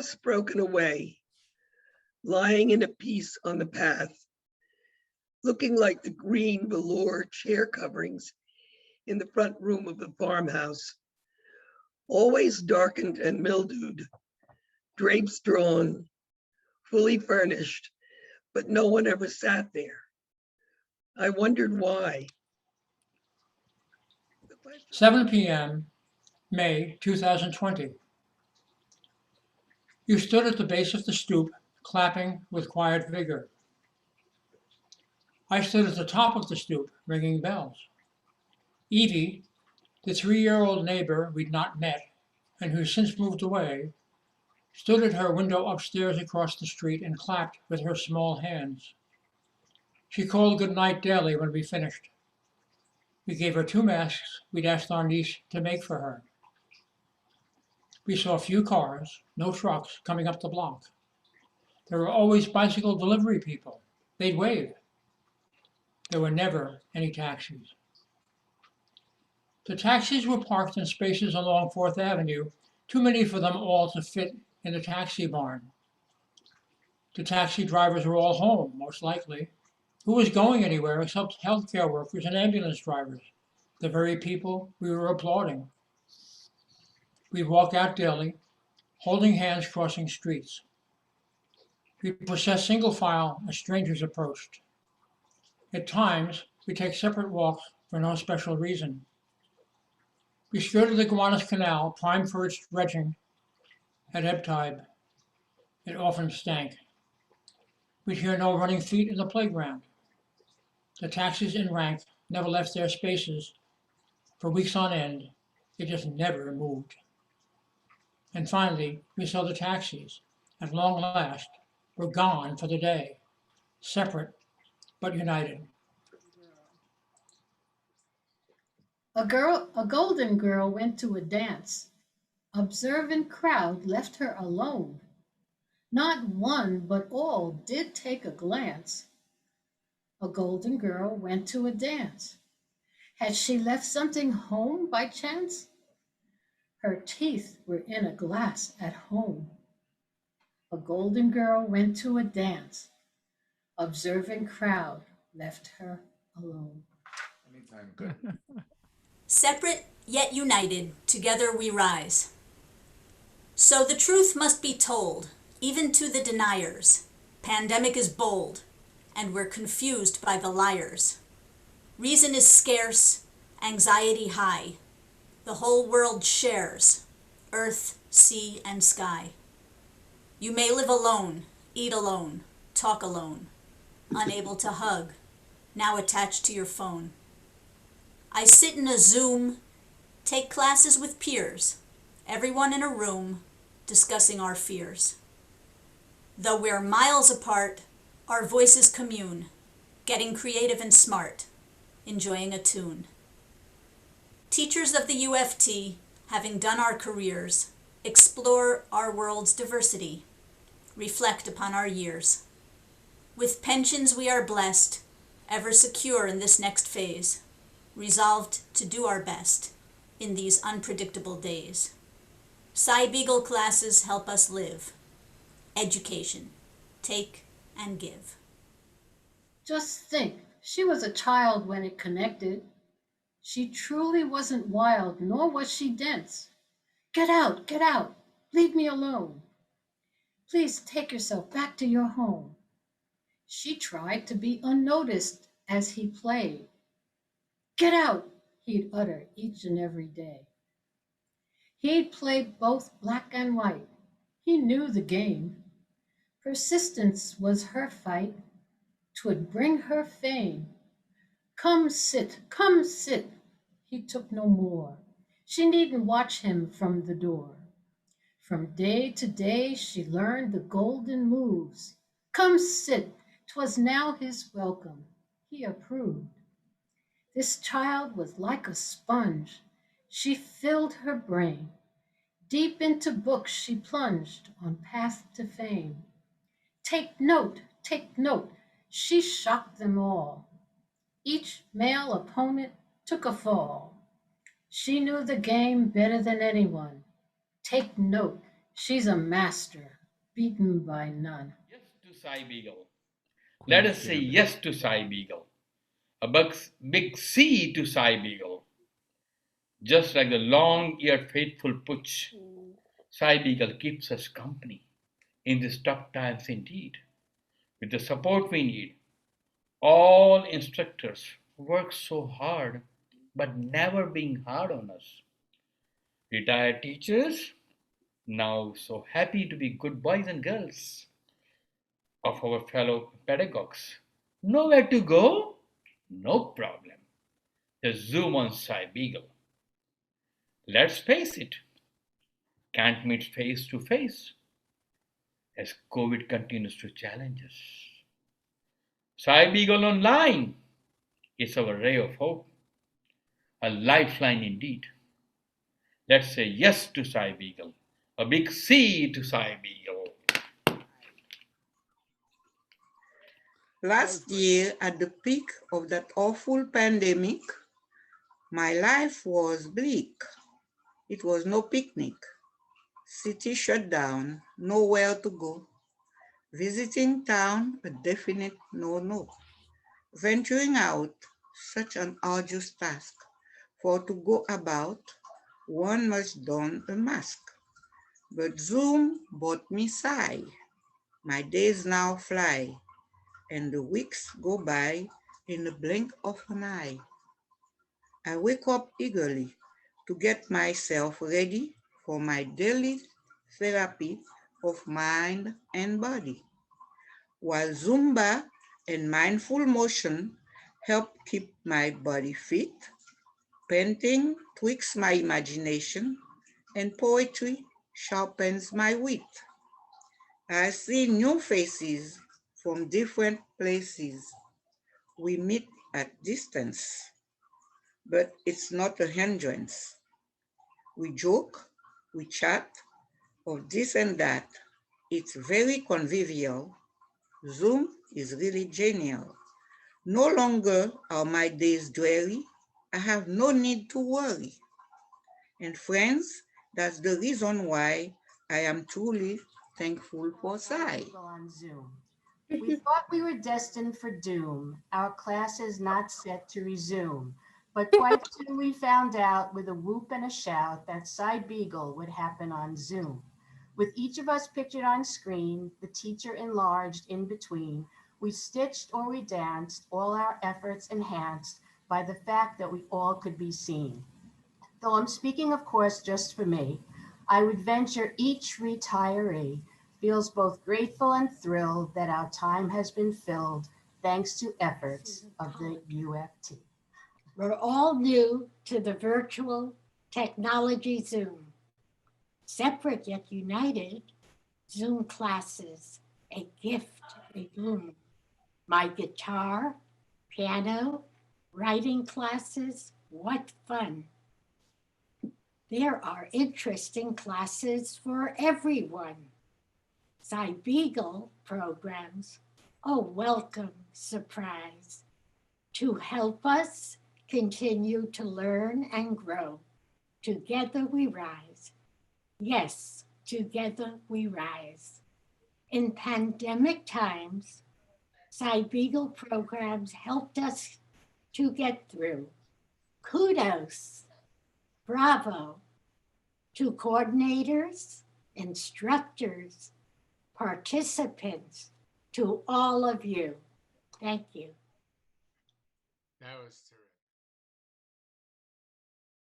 glass broken away, lying in a piece on the path, looking like the green velour chair coverings in the front room of the farmhouse, always darkened and mildewed, drapes drawn, fully furnished, but no one ever sat there. I wondered why. 7 p.m., May 2020. You stood at the base of the stoop, clapping with quiet vigor. I stood at the top of the stoop, ringing bells. Evie, the 3-year-old neighbor we'd not met, and who since moved away, stood at her window upstairs across the street and clapped with her small hands. She called good night daily when we finished. We gave her 2 masks we'd asked our niece to make for her. We saw few cars, no trucks coming up the block. There were always bicycle delivery people. They'd wave. There were never any taxis. The taxis were parked in spaces along 4th Avenue, too many for them all to fit in the taxi barn. The taxi drivers were all home, most likely. Who was going anywhere except healthcare workers and ambulance drivers, the very people we were applauding? We'd walk out daily, holding hands crossing streets. We'd process single file as strangers approached. At times, we'd take separate walks for no special reason. We skirted the Gowanus Canal, primed for its dredging at ebb tide. It often stank. We'd hear no running feet in the playground. The taxis in rank never left their spaces. For weeks on end, they just never moved. And finally, we saw the taxis, at long last, were gone for the day, separate but united. A golden girl went to a dance. Observant crowd left her alone. Not one, but all did take a glance. A golden girl went to a dance. Had she left something home by chance? Her teeth were in a glass at home. A golden girl went to a dance. Observant crowd left her alone. Anytime, good. Separate yet united, together we rise. So the truth must be told, even to the deniers. Pandemic is bold, and we're confused by the liars. Reason is scarce, anxiety high. The whole world shares, earth, sea, and sky. You may live alone, eat alone, talk alone, unable to hug, now attached to your phone. I sit in a Zoom, take classes with peers, everyone in a room, discussing our fears. Though we're miles apart, our voices commune, getting creative and smart, enjoying a tune. Teachers of the UFT, having done our careers, explore our world's diversity, reflect upon our years. With pensions we are blessed, ever secure in this next phase, resolved to do our best in these unpredictable days. Cy-Beagle classes help us live. Education, take and give. Just think, she was a child when it connected. She truly wasn't wild, nor was she dense. Get out, leave me alone. Please take yourself back to your home. She tried to be unnoticed as he played. Get out, he'd utter each and every day. He'd play both black and white. He knew the game. Persistence was her fight. 'Twould bring her fame. Come sit, he took no more. She needn't watch him from the door. From day to day she learned the golden moves. Come sit, 'twas now his welcome. He approved. This child was like a sponge. She filled her brain. Deep into books she plunged on path to fame. Take note, she shocked them all. Each male opponent took a fall. She knew the game better than anyone. Take note, she's a master. beaten by none. Yes to Cy Beagle. Let us say yes to Cy Beagle. A big C to Cy Beagle. Just like the long-eared faithful Pooch, Cy Beagle keeps us company in these tough times indeed. With the support we need, all instructors work so hard, but never being hard on us. Retired teachers, now so happy to be good boys and girls of our fellow pedagogues. Nowhere to go? No problem. Just zoom on Cy Beagle. Let's face it, can't meet face to face as COVID continues to challenge us. Cy Beagle Online is our ray of hope, a lifeline indeed. Let's say yes to Cy Beagle, a big C to Cy Beagle. Last year, at the peak of that awful pandemic, my life was bleak. It was no picnic. City shut down, nowhere to go. Visiting town, a definite no-no. Venturing out, such an arduous task. For to go about, one must don a mask. But Zoom brought me sigh. My days now fly, and the weeks go by in the blink of an eye. I wake up eagerly to get myself ready for my daily therapy of mind and body, while Zumba and mindful motion help keep my body fit. Painting tweaks my imagination, and poetry sharpens my wit. I see new faces from different places. We meet at distance, but it's not a hindrance. We joke, we chat of this and that. It's very convivial. Zoom is really genial. No longer are my days dreary. I have no need to worry. And friends, that's the reason why I am truly thankful for Sai. On Zoom. We thought we were destined for doom, our classes not set to resume. But quite soon we found out with a whoop and a shout that Cy Beagle would happen on Zoom. With each of us pictured on screen, the teacher enlarged in between, we stitched or we danced, all our efforts enhanced by the fact that we all could be seen. Though I'm speaking, of course, just for me, I would venture each retiree feels both grateful and thrilled that our time has been filled thanks to efforts of the UFT. We're all new to the virtual technology Zoom. Separate yet united, Zoom classes, a gift, a boon. My guitar, piano, writing classes, what fun. There are interesting classes for everyone. Cy Beagle programs, a welcome surprise to help us continue to learn and grow. Together we rise. Yes, together we rise. In pandemic times, Cy Beagle programs helped us to get through. Kudos, bravo to coordinators, instructors, participants, to all of you. Thank you. That was terrific.